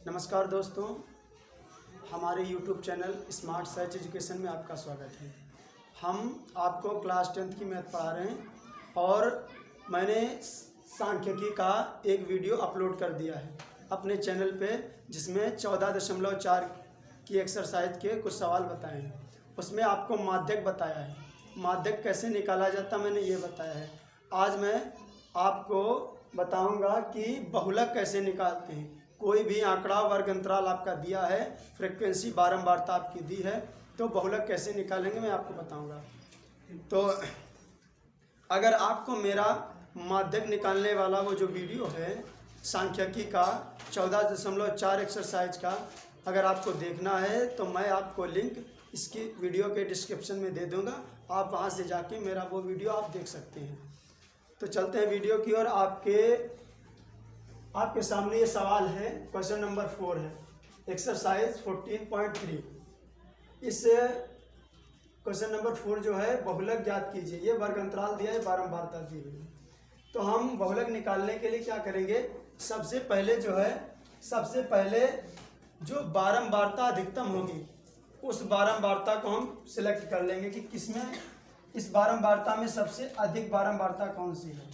नमस्कार दोस्तों, हमारे YouTube channel smart search education में आपका स्वागत है। हम आपको क्लास 10th की मैथ पढ़ा रहे हैं और मैंने सांख्यिकी का एक वीडियो अपलोड कर दिया है अपने चैनल पे, जिसमें 14.4 की एक्सरसाइज के कुछ सवाल बताए हैं। उसमें आपको माध्यक बताया है, माध्यक कैसे निकाला जाता मैंने ये बताया है। आज मैं आपको बताऊंगा कि बहुलक कैसे निकालते हैं। कोई भी आंकड़ा वर्ग अंतराल आपका दिया है, फ्रीक्वेंसी बारंबारता आपकी दी है, तो बहुलक कैसे निकालेंगे मैं आपको बताऊंगा। तो अगर आपको मेरा माध्यक निकालने वाला वो जो वीडियो है सांख्यिकी का 14.4 एक्सरसाइज का, अगर आपको देखना है तो मैं आपको लिंक इसकी वीडियो के डिस्क्रिप्शन में दे दूंगा। आप वहां से जाके मेरा वो वीडियो आप देख सकते हैं। तो चलते हैं वीडियो की ओर। आपके सामने ये सवाल है, क्वेश्चन नंबर 4 है, एक्सरसाइज 14.3। इस क्वेश्चन नंबर 4 जो है, बहुलक ज्ञात कीजिए। ये वर्ग अंतराल दिया है, बारंबारता दी हुई है। तो हम बहुलक निकालने के लिए क्या करेंगे, सबसे पहले जो बारंबारता अधिकतम होगी उस बारंबारता को हम सिलेक्ट कर लेंगे कि किसमें, इस बारंबारता में सबसे अधिक बारंबारता कौन सी है,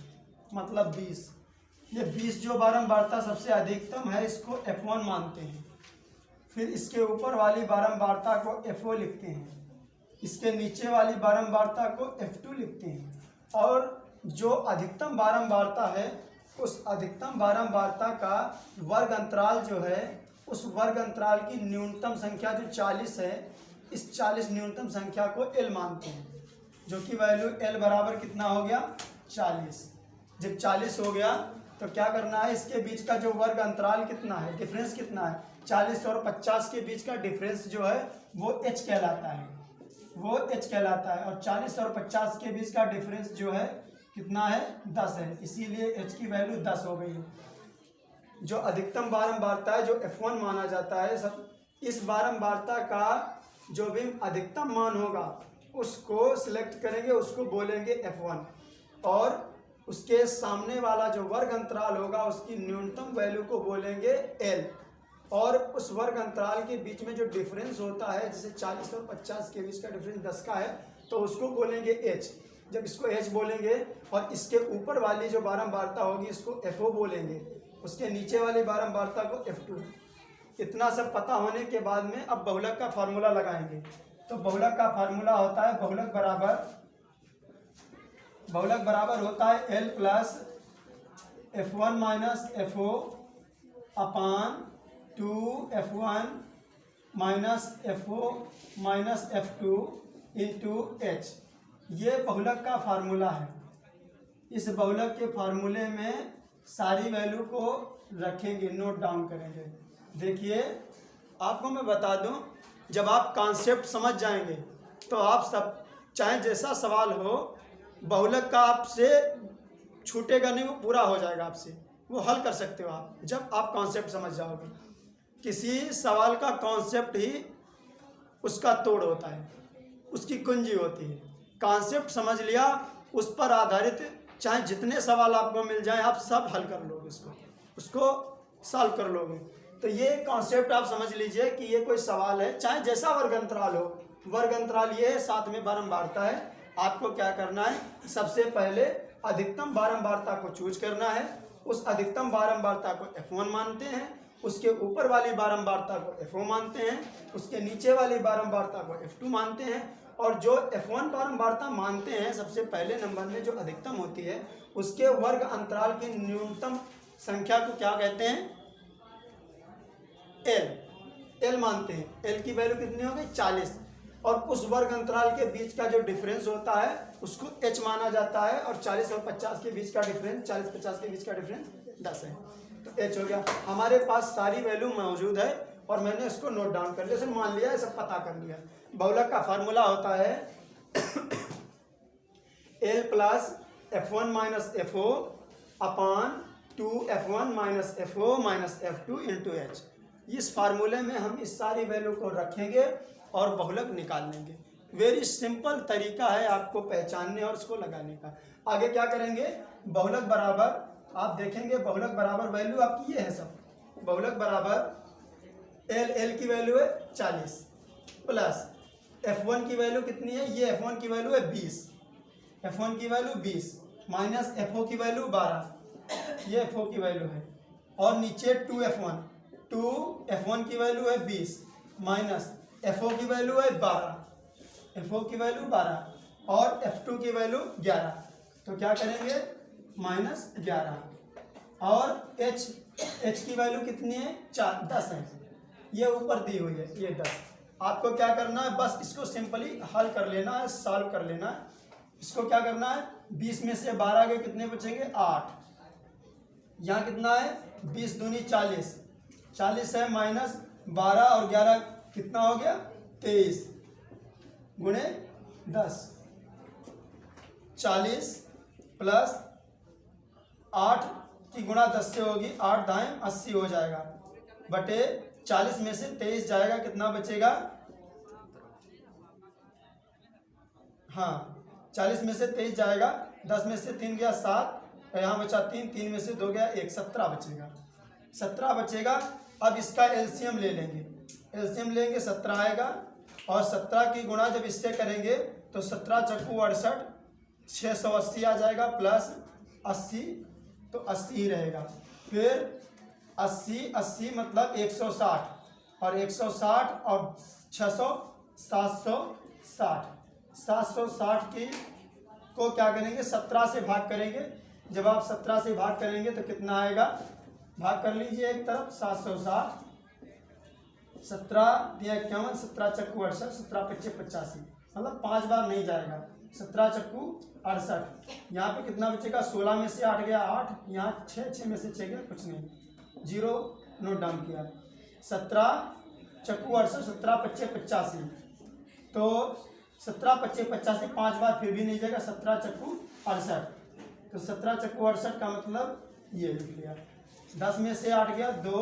मतलब 20। ये 20 जो बारंबारता सबसे अधिकतम है, इसको F1 मानते हैं। फिर इसके ऊपर वाली बारंबारता को F0 लिखते हैं, इसके नीचे वाली बारंबारता को F2 लिखते हैं, और जो अधिकतम बारंबारता है उस अधिकतम बारंबारता का वर्ग अंतराल जो है, उस वर्ग अंतराल की न्यूनतम संख्या जो 40 है, इस 40 न्यूनतम संख्या को L मानते हैं, जो कि वैल्यू L बराबर कितना हो गया, 40। जब 40 हो गया तो क्या करना है, इसके बीच का जो वर्ग अंतराल कितना है, डिफरेंस कितना है, 40 और 50 के बीच का डिफरेंस जो है वो h कहलाता है, वो h कहलाता है। और 40 और 50 के बीच का डिफरेंस जो है कितना है, 10 है, इसीलिए h की वैल्यू 10 हो गई है। जो अधिकतम बारंबारता है, जो F1 माना जाता है, सब इस बारंबारता का जो भी अधिकतम मान होगा उसको सिलेक्ट करेंगे, उसको बोलेंगे F1, और उसके सामने वाला जो वर्ग अंतराल होगा उसकी न्यूनतम वैल्यू को बोलेंगे L, और उस वर्ग अंतराल के बीच में जो डिफरेंस होता है, जैसे 40 और 50 के बीच का डिफरेंस 10 का है, तो उसको बोलेंगे H। जब इसको H बोलेंगे और इसके ऊपर वाली जो बारंबारता होगी इसको F0 बोलेंगे, उसके नीचे वाली बारंबारता को F2। इतना सब पता होने के बाद में अब बहुलक का फार्मूला लगाएंगे। तो बहुलक का फार्मूला होता है, बहुलक बराबर होता है L plus F1 minus F0 अपान 2F1 minus F0 minus F2 into H। ये बहुलक का फार्मूला है। इस बहुलक के फार्मूले में सारी वैल्यू को रखेंगे, नोट डाउन करेंगे। देखिए, आपको मैं बता दूं, जब आप कॉन्सेप्ट समझ जाएंगे तो आप सब, चाहे जैसा सवाल हो, बहुलक का आपसे छूटेगा नहीं, वो पूरा हो जाएगा आपसे, वो हल कर सकते हो आप जब आप कॉन्सेप्ट समझ जाओगे। किसी सवाल का कॉन्सेप्ट ही उसका तोड़ होता है, उसकी कुंजी होती है। कॉन्सेप्ट समझ लिया, उस पर आधारित चाहे जितने सवाल आपको मिल जाएं, आप सब हल कर लोगे, उसको सॉल्व कर लोगे। तो ये कॉन्सेप्ट आप समझ लीजिए कि ये कोई सवाल है, चाहे जैसा वर्ग अंतराल हो, वर्ग अंतराल ये है, साथ में बारंबारता है। आपको क्या करना है, सबसे पहले अधिकतम बारंबारता को चूज करना है, उस अधिकतम बारंबारता को F1 मानते हैं, उसके ऊपर वाली बारंबारता को F0 मानते हैं, उसके नीचे वाली बारंबारता को F2 मानते हैं, और जो F1 बारंबारता मानते हैं सबसे पहले नंबर में जो अधिकतम होती है, उसके वर्ग अंतराल की न्यूनतम संख्या को क्या कहते हैं, L मानते हैं। L की वैल्यू कितनी हो गई, 40, और उस वर्ग अंतराल के बीच का जो डिफरेंस होता है उसको H माना जाता है, और 40 और 50 के बीच का डिफरेंस, 40-50 के बीच का डिफरेंस 10 है, तो H हो गया। हमारे पास सारी वैल्यू मौजूद है और मैंने इसको नोट डाउन कर लिया, सिर्फ मान लिया, सब पता कर लिया। बहुलक का फार्मूला होता है L plus F1 minus F0 अपान 2F1 minus F0 minus F2 into H। इस फार्मूले में हम इस सारी वैल्यू को रखेंगे और बहुलक निकाल लेंगे। वेरी सिंपल तरीका है आपको पहचानने और उसको लगाने का। आगे क्या करेंगे, बहुलक बराबर, आप देखेंगे बहुलक बराबर वैल्यू आपकी ये है सब, बहुलक बराबर एल की वैल्यू है 40 प्लस F1 की वैल्यू कितनी है, ये F1 की वैल्यू है 20, F1 की वैल्यू 20 माइनस FO की वैल्यू 12, ये FO की वैल्यू है, और नीचे 2F1 की वैल्यू है 20 माइनस FO की वैल्यू है 12, FO की वैल्यू 12 और F2 की वैल्यू 11। तो क्या करेंगे -11 और H की वैल्यू कितनी है 10 है, ये ऊपर दी हुई है ये 10। आपको क्या करना है, बस इसको सिंपली हल कर लेना है, सॉल्व कर लेना है। इसको क्या करना है, 20 में से 12 के कितने बचेंगे 8, यहाँ कितना है 20 दूनी 40, 40 है माइनस 12 और 11 कितना हो गया 23 गुणे 10, 40 प्लस 8 की गुणा 10 से होगी, 8 दाएं 80 हो जाएगा, बटे 40 में से 23 जाएगा, कितना बचेगा, हाँ 40 में से 23 जाएगा, 10 में से 3 गया 7, यहाँ बचा 3, 3 में से 2 गया 1, 17 बचेगा, 17 बचेगा। अब इसका एलसीएम ले लेंगे, एलसीएम लेंगे 17 आएगा, और 17 की गुणा जब इससे करेंगे तो 17 चक्कू 68, 680 आ जाएगा प्लस 80, तो 80 ही रहेगा। फिर 80 मतलब 160 और 160 और 600 760, 760 की को क्या करेंगे 17 से भाग करेंगे। जब आप 17 से भाग करेंगे तो कितना आएगा, भाग कर लीजिए एक तरफ, 760 17 या 51, 17 चक्कू 68, 17 55 85, मतलब 5 बार नहीं जाएगा, 17 चक्कू 68। यहाँ पे कितना बचेगा, 16 में से 8 गया 8, यहाँ 6 में से 6 गया कुछ नहीं, 0 नोट डाउन किया। 17 चक्कू 68, 17 55 85, तो 17 55 85 5 बार फिर भी नहीं जाएगा, 17 चक्कू 68, तो 17 चक्कू 68 का मतलब ये लिख लिया। 10 में से 8 गया 2,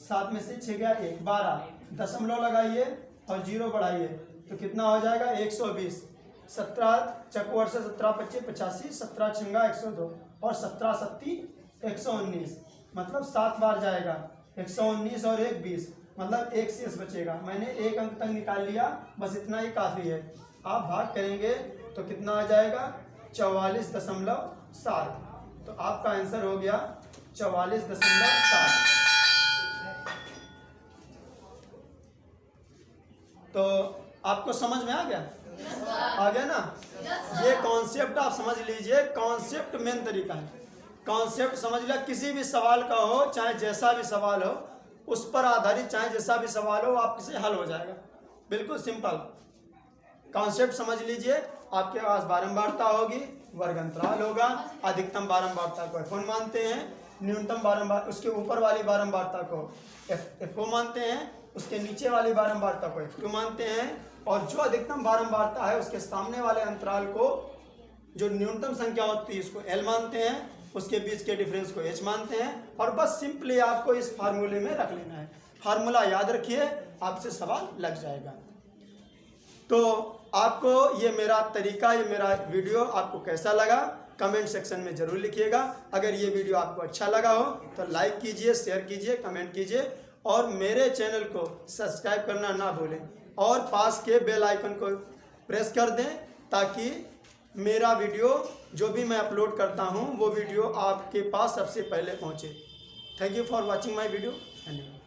7 में से 6 गया 1, 12 दशमलव लगाइए और 0 बढ़ाइए तो कितना हो जाएगा 120। 17 चक्कू 68, 17 55 85, 17 छंगा 102 और 17 सत्ती 119, मतलब 7 बार जाएगा, 119 और 1 20, मतलब 1 शेष बचेगा। मैंने 1 अंक तक निकाल लिया, बस इतना ही काफ़ी है। आप भाग करेंगे तो कितना आ जाएगा 44.7, तो आपका आंसर हो गया 44.7। तो आपको समझ में आ गया, आ गया ना। ये कॉन्सेप्ट आप समझ लीजिए, कॉन्सेप्ट मेन तरीका है, कॉन्सेप्ट समझ लिया। किसी भी सवाल का हो, चाहे जैसा भी सवाल हो, उस पर आधारित चाहे जैसा भी सवाल हो, आपसे हल हो जाएगा, बिल्कुल सिंपल। कॉन्सेप्ट समझ लीजिए, आपके पास बारंबारता होगी, वर्ग अंतराल होगा, अधिकतम बारंबारता को F1 मानते हैं, न्यूनतम बारंबार उसके ऊपर वाली बारंबारता को FO मानते हैं, उसके नीचे वाली बारंबारता को F2 मानते हैं, और जो अधिकतम बारंबारता है उसके सामने वाले अंतराल को, जो न्यूनतम संख्या होती है, उसको L मानते हैं, उसके बीच के डिफरेंस को H मानते हैं। और बस सिंपली आपको इस फार्मूले में रख लेना है, फार्मूला याद रखिए, आपसे सवाल लग जाएगा। तो आपको ये मेरा तरीका, ये मेरा वीडियो आपको कैसा लगा कमेंट सेक्शन में ज़रूर लिखिएगा। अगर ये वीडियो आपको अच्छा लगा हो तो लाइक कीजिए, शेयर कीजिए, कमेंट कीजिए, और मेरे चैनल को सब्सक्राइब करना ना भूलें, और पास के बेल आइकन को प्रेस कर दें, ताकि मेरा वीडियो जो भी मैं अपलोड करता हूं वो वीडियो आपके पास सबसे पहले पहुंचे। Thank you for watching my video. धन्यवाद।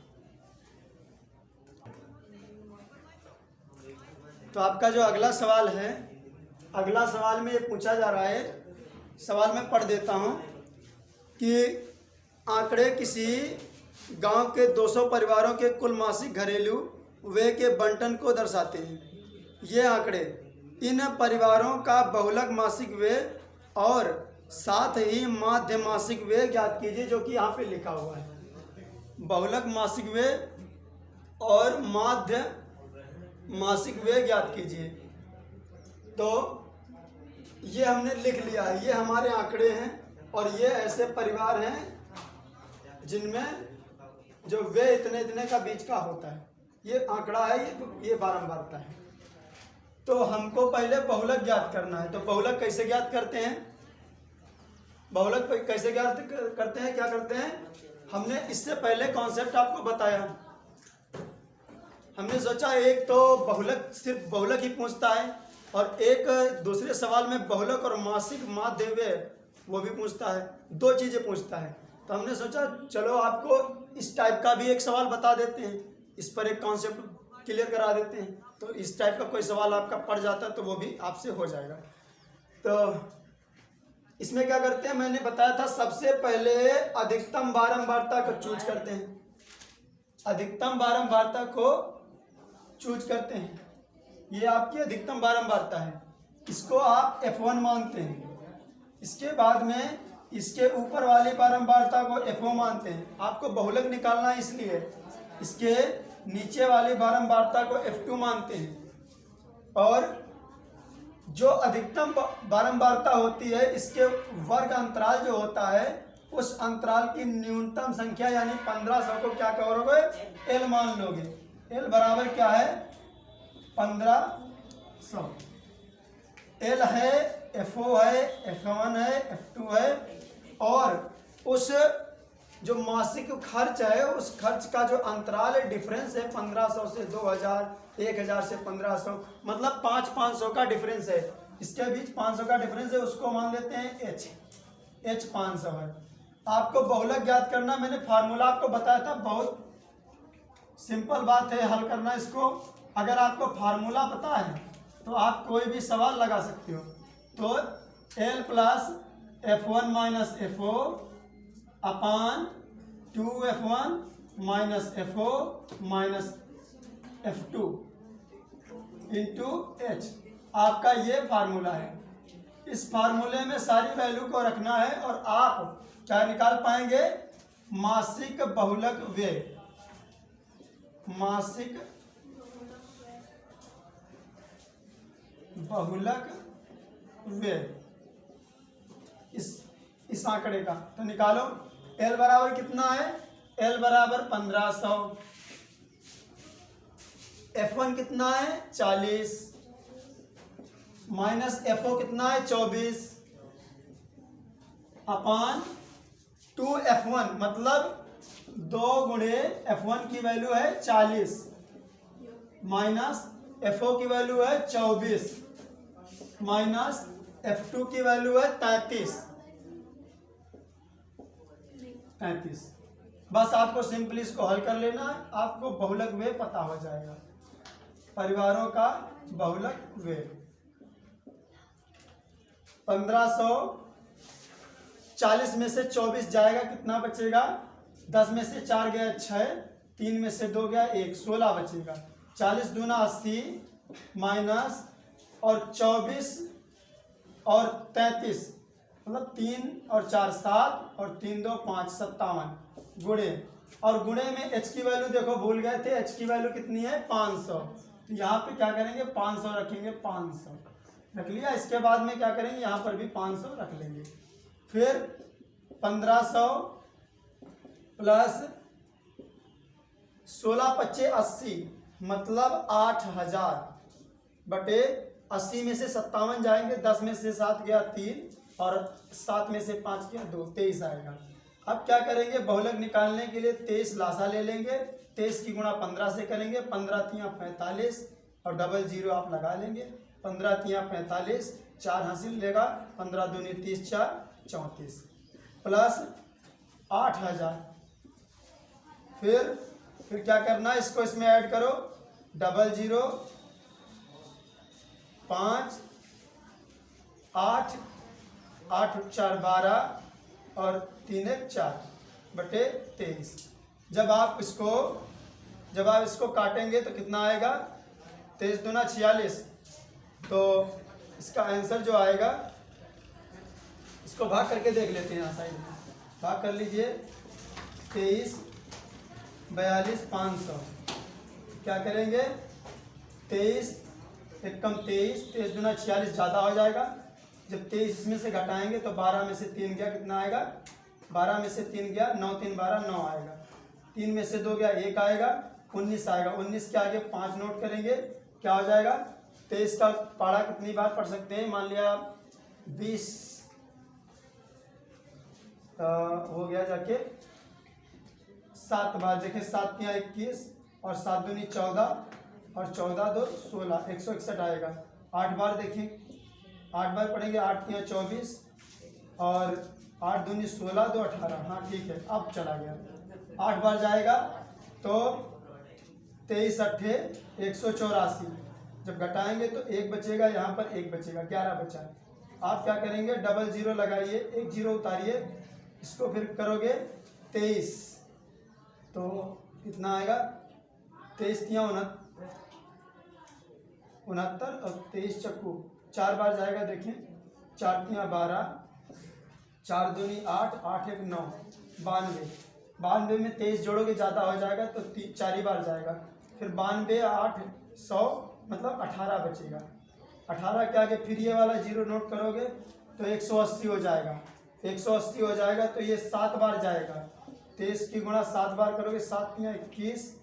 तो आपका जो अगला सवाल है, अगला सवाल में ये पूछा जा रहा है, सवाल मैं पढ़ देता हूं कि आंकड़े किसी गांव के 200 परिवारों के कुल मासिक घरेलू व्यय के बंटन को दर्शाते हैं। ये आंकड़े इन परिवारों का बहुलक मासिक व्यय और साथ ही माध्य मासिक व्यय ज्ञात कीजिए, जो कि यहाँ पे लिखा हुआ है। बहुलक मासिक व्यय और माध्य मासिक व्यय ज्ञात कीजिए। तो ये हमने लिख लिया है, ये हमारे आंकड़े हैं, और ये ऐसे परिवार हैं जिनमें जो व्यय इतने इतने का बीच का होता है। ये आंकड़ा है, ये बारंबारता है। तो हमको पहले बहुलक ज्ञात करना है। तो बहुलक कैसे ज्ञात करते हैं, बहुलक कैसे ज्ञात करते हैं, क्या करते हैं, हमने इससे पहले कॉन्सेप्ट आपको बताया। हमने सोचा एक तो बहुलक, सिर्फ बहुलक ही पूछता है, और एक दूसरे सवाल में बहुलक और मासिक माध्यव्यय वो भी पूछता है, दो चीज़ें पूछता है। तो हमने सोचा चलो आपको इस टाइप का भी एक सवाल बता देते हैं, इस पर एक कॉन्सेप्ट क्लियर करा देते हैं। तो इस टाइप का कोई सवाल आपका पड़ जाता है तो वो भी आपसे हो जाएगा। तो इसमें क्या करते हैं, मैंने बताया था सबसे पहले अधिकतम बारंबारता को चूज करते हैं, अधिकतम बारंबारता को चूज करते हैं। ये आपकी अधिकतम बारंबारता है, इसको आप F1 मानते हैं। इसके बाद में इसके ऊपर वाली बारंबारता को F0 मानते हैं। आपको बहुलक निकालना है इसलिए इसके नीचे वाली बारंबारता को F2 मानते हैं। और जो अधिकतम बारंबारता होती है इसके वर्ग अंतराल जो होता है उस अंतराल की न्यूनतम संख्या यानी 1500 को क्या करोगे, L मान लोगे। L बराबर क्या है, 1500। L है, F0 है, F1 है, F2 है, और उस जो मासिक खर्च है उस खर्च का जो अंतराल है डिफरेंस है 1500 से 2000, 1000 से 1500, मतलब 500 का डिफरेंस है। इसके बीच 500 का डिफरेंस है, उसको मान लेते हैं H 500 है। आपको बहुलक ज्ञात करना, मैंने फार्मूला आपको बताया था, बहुत सिंपल बात है हल करना इसको। अगर आपको फार्मूला पता है तो आप कोई भी सवाल लगा सकते हो। तो L plus F1 minus F0 अपान 2F1 minus F0 minus F2 into H, आपका ये फार्मूला है। इस फार्मूले में सारी वैल्यू को रखना है और आप क्या निकाल पाएंगे, मासिक बहुलक व्यय, मासिक बहुलक व्यय इस आंकड़े का। तो निकालो L बराबर कितना है, L बराबर 1500, F1 कितना है 40, माइनस F0 कितना है 24 अपान 2F1, मतलब 2 गुणे F1 की वैल्यू है 40 माइनस F0 की वैल्यू है 24 माइनस F2 की वैल्यू है 33। बस आपको सिंपली इसको हल कर लेना है, आपको बहुलक व्यय पता हो जाएगा, परिवारों का बहुलक व्यय। 1500, 40 में से 24 जाएगा, कितना बचेगा, 10 में से 4 गया 6, 3 में से 2 गया 1, 16 बचेगा। 40 दूना 80 माइनस और 24 और 33, मतलब 3 और 4 7 और 3 2 5 57 गुणे, और गुणे में H की वैल्यू देखो भूल गए थे, H की वैल्यू कितनी है 500। तो यहाँ पे क्या करेंगे 500 रखेंगे, 500 रख लिया। इसके बाद में क्या करेंगे, यहाँ पर भी 500 रख लेंगे। फिर 1500 प्लस 16 25 80, मतलब 8000 बटे 80 में से 57 जाएंगे, 10 में से 7 गया 3 और 7 में से 5 गया 2, 23 आएगा। अब क्या करेंगे, बहुलक निकालने के लिए 23 लासा ले लेंगे, 23 की गुणा 15 से करेंगे, 15 तियाँ 45 और डबल जीरो आप लगा लेंगे, 15 तियाँ 45, 4 हासिल लेगा, 15 दूनी 30, 4 34 प्लस 8000। फिर क्या करना है, इसको इसमें ऐड करो, डबल जीरो 5 8 8 4 12 और 3 1 4 बटे 23। जब आप इसको काटेंगे तो कितना आएगा, 23 दूना 46। तो इसका आंसर जो आएगा, इसको भाग करके देख लेते हैं, यहाँ साइड में भाग कर लीजिए, 23 42 500। क्या करेंगे, 23 एक कम 23, 23 दूना 46 ज़्यादा हो जाएगा। जब 23 इसमें से घटाएंगे तो 12 में से 3 गया, कितना आएगा, 12 में से 3 गया 9 3 12 9 आएगा, 3 में से 2 गया 1 आएगा, 19 आएगा। 19 के आगे 5 नोट करेंगे, क्या हो जाएगा, 23 का पढ़ा कितनी बार पढ़ सकते हैं, मान लिया 20 हो गया, जाके 7 बार, देखिए 7 तियाँ 21 और 7 दूनी 14 और 14 दो 16, 161 आएगा। 8 बार देखिए, 8 बार पढ़ेंगे, 8 तियाँ 24 और 8 दूनी 16 दो 18। हाँ ठीक है, अब चला गया। 8 बार जाएगा तो 23 अट्ठे 184। जब घटाएंगे तो 1 बचेगा, यहाँ पर 1 बचेगा, 11 बचा। आप क्या करेंगे, डबल जीरो लगाइए, 1 जीरो उतारिए, इसको फिर करोगे 23, तो कितना आएगा, 23 तियाँ 69 और 23 चक्कू 4 बार जाएगा। देखें, 4 तियाँ 12, 4 दूनी 8, 8 एक 9, 92। 92 में 23 जोड़ोगे ज़्यादा हो जाएगा तो 4 ही बार जाएगा। फिर 92 8 100 मतलब 18 बचेगा। 18 के आगे फिर ये वाला जीरो नोट करोगे तो 180 हो जाएगा। 180 हो जाएगा तो ये 7 बार जाएगा। 23 की गुणा 7 बार करोगे, 7 तियाँ 21,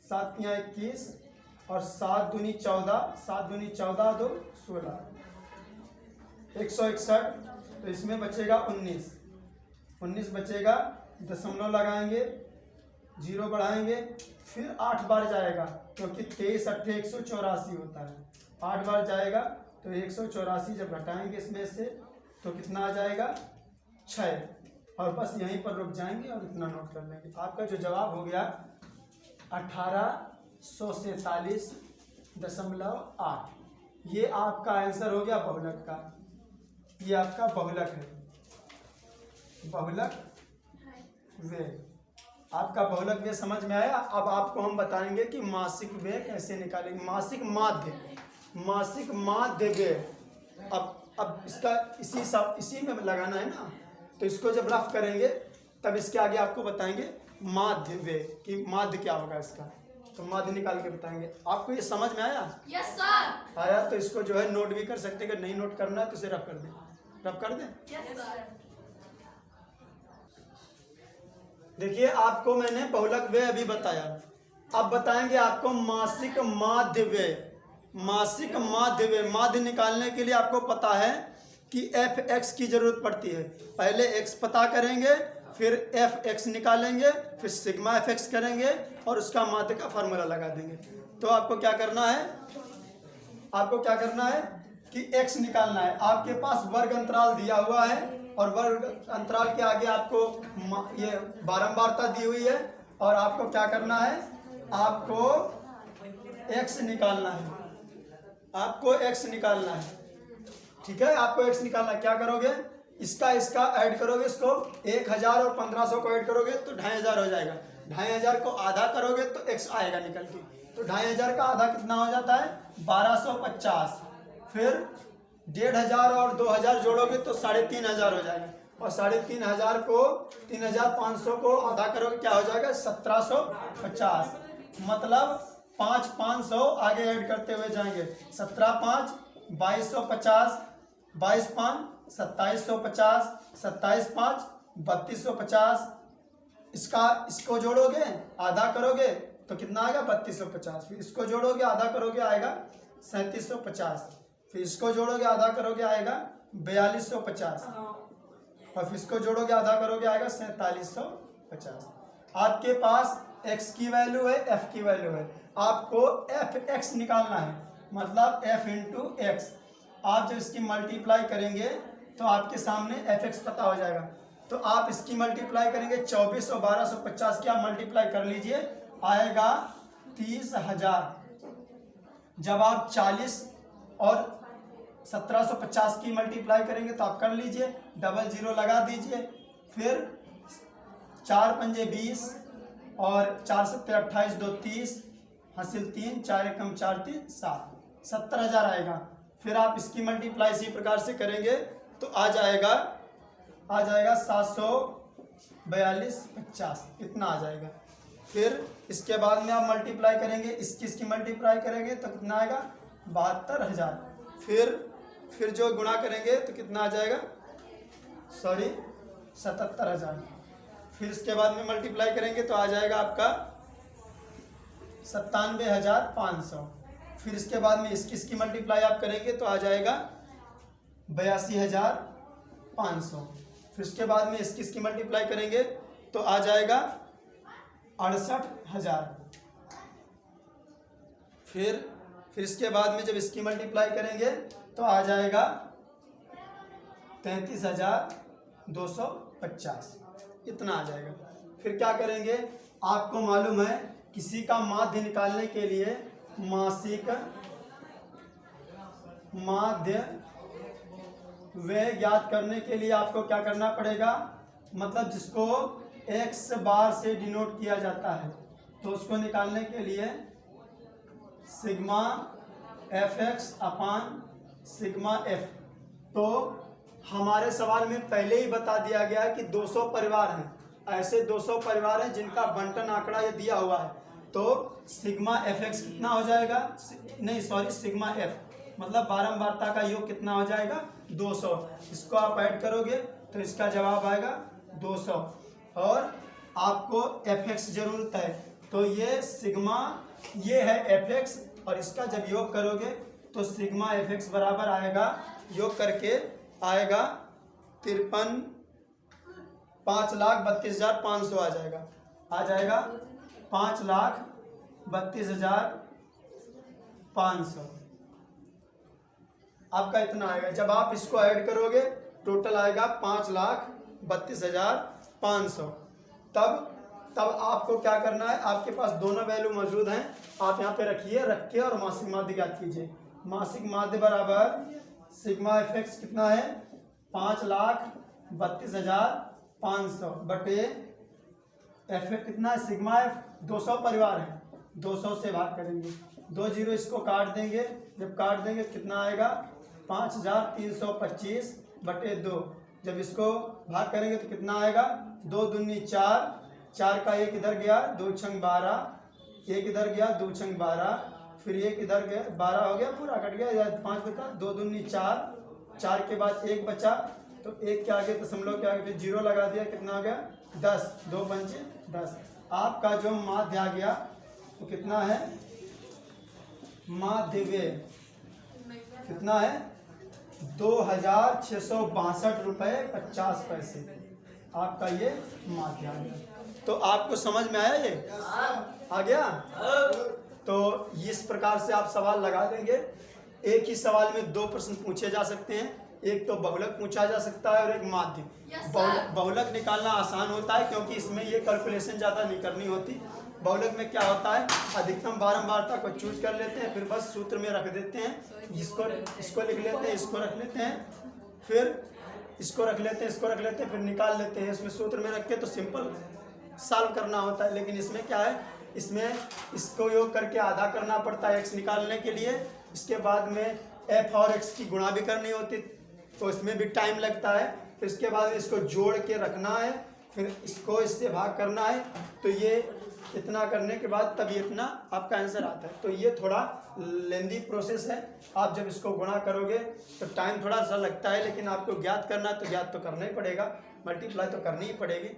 7 तियाँ 21 और 7 दूनी 14, 7 दूनी 14 दो 16, 161। तो इसमें बचेगा 19 बचेगा। दशमलव लगाएंगे, जीरो बढ़ाएंगे, फिर 8 बार जाएगा क्योंकि 23 अट्ठे 184 होता है। 8 बार जाएगा तो 184 जब घटाएंगे इसमें से तो कितना आ जाएगा, 6। और बस यहीं पर रुक जाएंगे और इतना नोट कर लेंगे। आपका जो जवाब हो गया 1847.8, ये आपका आंसर हो गया बहुलक का। ये आपका बहुलक है, बहुलक व्यय। आपका बहुलक व्यय समझ में आया। अब आपको हम बताएंगे कि मासिक व्यय कैसे निकालेंगे। मासिक माध्य व्यय। अब इसका इसी में लगाना है ना, तो इसको जब रफ करेंगे तब इसके आगे आपको बताएंगे माध्य व्यय कि माध्य क्या होगा इसका, तो माध्य निकाल के बताएंगे। आपको ये समझ में आया? Yes sir. आया तो इसको जो है नोट भी कर सकते हैं, अगर नहीं नोट करना है तो इसे रफ कर दें। रफ कर दें। Yes sir. देखिए, आपको मैंने बहुलक व्यय अभी बताया, अब बताएंगे आपको मासिक माध्य व्यय। मासिक माध्य व्यय, माध्य निकालने के लिए आपको पता है कि एफ एक्स की जरूरत पड़ती है। पहले एक्स पता करेंगे, फिर एफ एक्स निकालेंगे, फिर सिग्मा एफ एक्स करेंगे और उसका माध्य का फार्मूला लगा देंगे। तो आपको क्या करना है, आपको क्या करना है कि एक्स निकालना है। आपके पास वर्ग अंतराल दिया हुआ है और वर्ग अंतराल के आगे आपको ये बारंबारता दी हुई है और आपको क्या करना है, आपको एक्स निकालना है। आपको एक्स निकालना है, ठीक है। आपको एक्स निकालना है। क्या करोगे, इसका ऐड करोगे, इसको 1000 और 1500 को ऐड करोगे तो 2500 हो जाएगा। 2500 को आधा करोगे तो एक्स आएगा निकल के। तो 2500 का आधा कितना हो जाता है, 1250। फिर 1500 और 2000 जोड़ोगे तो 3500 हो जाएगा। और 3500 को 3500 को आधा करोगे क्या हो जाएगा, 1750। मतलब 500 आगे ऐड करते हुए जाएंगे। 17 5 2250, 22 5 2750, 27 5 3250। इसको जोड़ोगे आधा करोगे तो कितना आएगा, 3250। फिर इसको जोड़ोगे आधा करोगे आएगा 3750। फिर इसको जोड़ोगे आधा करोगे आएगा 4250 और फिर इसको जोड़ोगे आधा करोगे आएगा 4750। आपके पास x की वैल्यू है, f की वैल्यू है। आपको एफ एक्स निकालना है, मतलब f इंटू एक्स। आप जब इसकी मल्टीप्लाई करेंगे तो आपके सामने एफ एक्स पता हो जाएगा। तो आप इसकी मल्टीप्लाई करेंगे 24 और 1250 की आप मल्टीप्लाई कर लीजिए, आएगा 30,000। जब आप 40 और 1750 की मल्टीप्लाई करेंगे तो आप कर लीजिए, डबल जीरो लगा दीजिए। फिर 4 पंजे 20 और 4 सत्ते 28, 2 30, हासिल 3, 4 एकम 4 3 7, 70,000 आएगा। फिर आप इसकी मल्टीप्लाई इसी प्रकार से करेंगे तो आ जाएगा 742.50, इतना आ जाएगा। फिर इसके बाद में आप मल्टीप्लाई करेंगे, इसकी मल्टीप्लाई करेंगे तो कितना आएगा, 72,000। फिर जो गुणा करेंगे तो कितना आ जाएगा, 77,000। फिर इसके बाद में मल्टीप्लाई करेंगे तो आ जाएगा आपका 97,500। फिर इसके बाद में इसकी मल्टीप्लाई आप करेंगे तो आ जाएगा 82,500। फिर इसके बाद में इसकी मल्टीप्लाई करेंगे तो आ जाएगा 68,000। फिर इसके बाद में जब इसकी मल्टीप्लाई करेंगे तो आ जाएगा 33,250, इतना आ जाएगा। फिर क्या करेंगे, आपको मालूम है किसी का माध्य निकालने के लिए मासिक माध्य व्यय ज्ञात करने के लिए आपको क्या करना पड़ेगा, मतलब जिसको x बार से डिनोट किया जाता है, तो उसको निकालने के लिए सिग्मा fx अपान सिग्मा f। तो हमारे सवाल में पहले ही बता दिया गया है कि 200 परिवार हैं, ऐसे 200 परिवार हैं जिनका बंटन आंकड़ा ये दिया हुआ है, तो सिग्मा fx कितना हो जाएगा, नहीं सॉरी सिग्मा f मतलब बारंबारता का योग कितना हो जाएगा 200। इसको आप ऐड करोगे तो इसका जवाब आएगा 200। और आपको fx जरूरत है, तो ये सिग्मा ये है fx और इसका जब योग करोगे तो सिग्मा fx बराबर आएगा, योग करके आएगा 5,32,500 आ जाएगा, 5,32,500 आपका इतना आएगा। जब आप इसको ऐड करोगे टोटल आएगा 5,32,500। तब आपको क्या करना है, आपके पास दोनों वैल्यू मौजूद हैं, आप यहाँ पे रखिए, रख के और मासिक माध्य ज्ञात कीजिए। मासिक माध्य बराबर सिग्मा fx कितना है 5,32,500 बटे f कितना है सिग्मा f 200 परिवार है, 200 से भाग करेंगे, 2 जीरो इसको काट देंगे, जब काट देंगे कितना आएगा 5,325 बटे 2। जब इसको भाग करेंगे तो कितना आएगा 2 दूनी 4, 4 का 1 इधर गया 2 छंग 12, 1 इधर गया 2 छंग 12, फिर 1 इधर गया 12 हो गया, पूरा कट गया, 5 बचा, 2 दूनी 4, 4 के बाद 1 बचा, तो 1 के आगे दशमलव के आगे फिर 0 लगा दिया, कितना आ गया 10, 2 पंचे 10। आपका जो माध्य आ गया तो कितना है, माध्य व्यय कितना है 2,662 रुपये 50 पैसे, आपका ये माध्य आ गया। तो आपको समझ में आया, ये आ गया। तो इस प्रकार से आप सवाल लगा देंगे। एक ही सवाल में 2 प्रश्न पूछे जा सकते हैं, एक तो बहुलक पूछा जा सकता है और एक माध्य। बहुलक निकालना आसान होता है क्योंकि इसमें ये कैलकुलेशन ज़्यादा नहीं करनी होती। बहुलक में क्या होता है, अधिकतम बारंबारता को चूज कर लेते हैं, फिर बस सूत्र में रख देते हैं, इसको लिख लेते हैं, इसको रख लेते हैं, फिर इसको रख लेते हैं, इसको रख लेते हैं, फिर निकाल लेते हैं। इसमें सूत्र में रख के तो सिंपल सॉल्व करना होता है, लेकिन इसमें क्या है, इसमें इसको योग करके आधा करना पड़ता है x निकालने के लिए, इसके बाद में f और x की गुणा भी करनी होती, तो इसमें भी टाइम लगता है, फिर इसके बाद इसको जोड़ के रखना है, फिर इसको इससे भाग करना है, तो ये इतना करने के बाद तब ये इतना आपका आंसर आता है। तो ये थोड़ा लेंदी प्रोसेस है, आप जब इसको गुणा करोगे तो टाइम थोड़ा सा लगता है, लेकिन आपको ज्ञात करना है तो ज्ञात तो करना ही पड़ेगा, मल्टीप्लाई तो करनी ही पड़ेगी।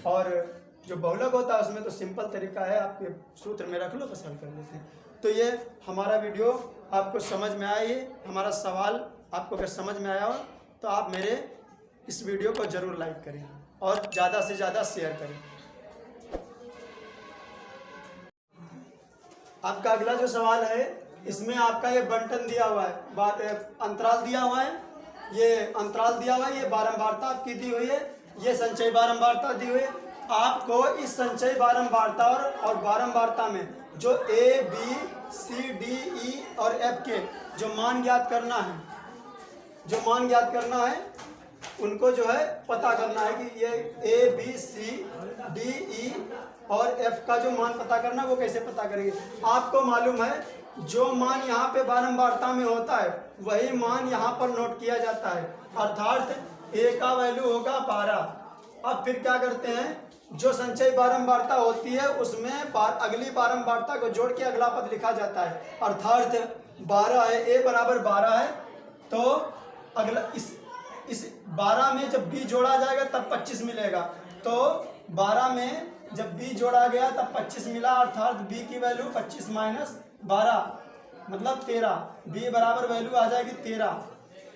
और जो बहुलक होता है उसमें तो सिंपल तरीका है, आपके सूत्र में रख लो बस हल कर लेते हैं। तो ये हमारा वीडियो आपको समझ में आया, ये हमारा सवाल आपको अगर समझ में आया हो तो आप मेरे इस वीडियो को ज़रूर लाइक करें और ज़्यादा से ज़्यादा शेयर करें। आपका अगला जो सवाल है, इसमें आपका ये बंटन दिया हुआ है, अंतराल दिया हुआ है, ये अंतराल दिया हुआ है, ये बारंबारता आपकी दी हुई है, ये संचयी बारंबारता दी हुई है। आपको इस संचयी बारंबारता और बारंबारता में जो A, B, C, D, E और F के जो मान ज्ञात करना है, उनको जो है पता करना है कि ये A, B, C, D, E और F का जो मान पता करना, वो कैसे पता करेंगे। आपको मालूम है जो मान यहाँ पे बारंबारता में होता है वही मान यहाँ पर नोट किया जाता है, अर्थात A का वैल्यू होगा 12। अब फिर क्या करते हैं, जो संचयी बारंबारता होती है उसमें अगली बारंबारता को जोड़ के अगला पद लिखा जाता है, अर्थात 12 है, A बराबर 12 है, तो अगला इस 12 में जब B जोड़ा जाएगा तब 25 मिलेगा, तो 12 में जब B जोड़ा गया तब 25 मिला, अर्थात B की वैल्यू 25 माइनस 12 मतलब 13, B बराबर वैल्यू आ जाएगी 13।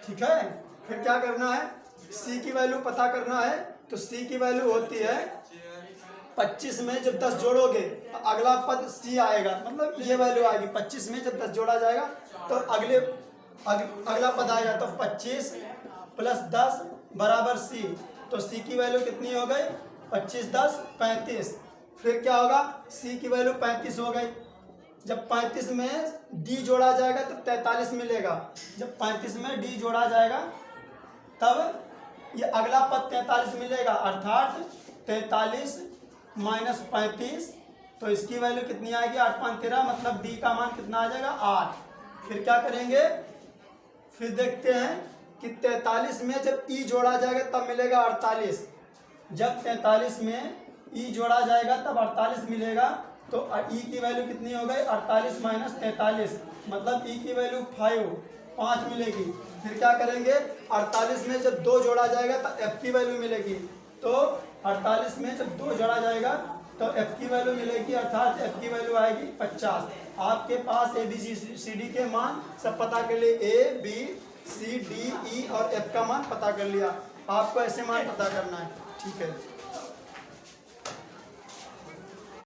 ठीक है, फिर क्या करना है, C की वैल्यू पता करना है, तो C की वैल्यू होती है 25 में जब 10 जोड़ोगे तो अगला पद सी आएगा, मतलब ये वैल्यू आएगी। 25 में जब 10 जोड़ा जाएगा तो अगला पद आएगा। तो 25 प्लस 10 बराबर सी। तो सी की वैल्यू कितनी हो गई? 25 10 35। फिर क्या होगा? सी की वैल्यू 35 हो गई। जब 35 में डी जोड़ा जाएगा तो 43 मिलेगा। जब 35 में डी जोड़ा जाएगा तब ये अगला पद 43 मिलेगा, अर्थात 43 माइनस 35। तो इसकी वैल्यू कितनी आएगी? 8 5 13, मतलब डी का मान कितना आ जाएगा? 8। फिर क्या करेंगे? फिर देखते हैं कि 43 में जब ई जोड़ा जाएगा तब मिलेगा 48। जब 43 में ई जोड़ा जाएगा तब 48 मिलेगा। तो ई की वैल्यू कितनी हो गई? 48 माइनस 43, मतलब ई की वैल्यू 5 मिलेगी। फिर क्या करेंगे? 48 में जब 2 जोड़ा जाएगा तो एफ की वैल्यू मिलेगी। तो 48 में जब 2 जोड़ा जाएगा तो एफ की वैल्यू मिलेगी, अर्थात एफ की वैल्यू आएगी 50। आपके पास ए बी सी डी के मान सब पता कर लिए, A B C D E और एफ का मान पता कर लिया। आपको ऐसे मान पता करना है, ठीक है।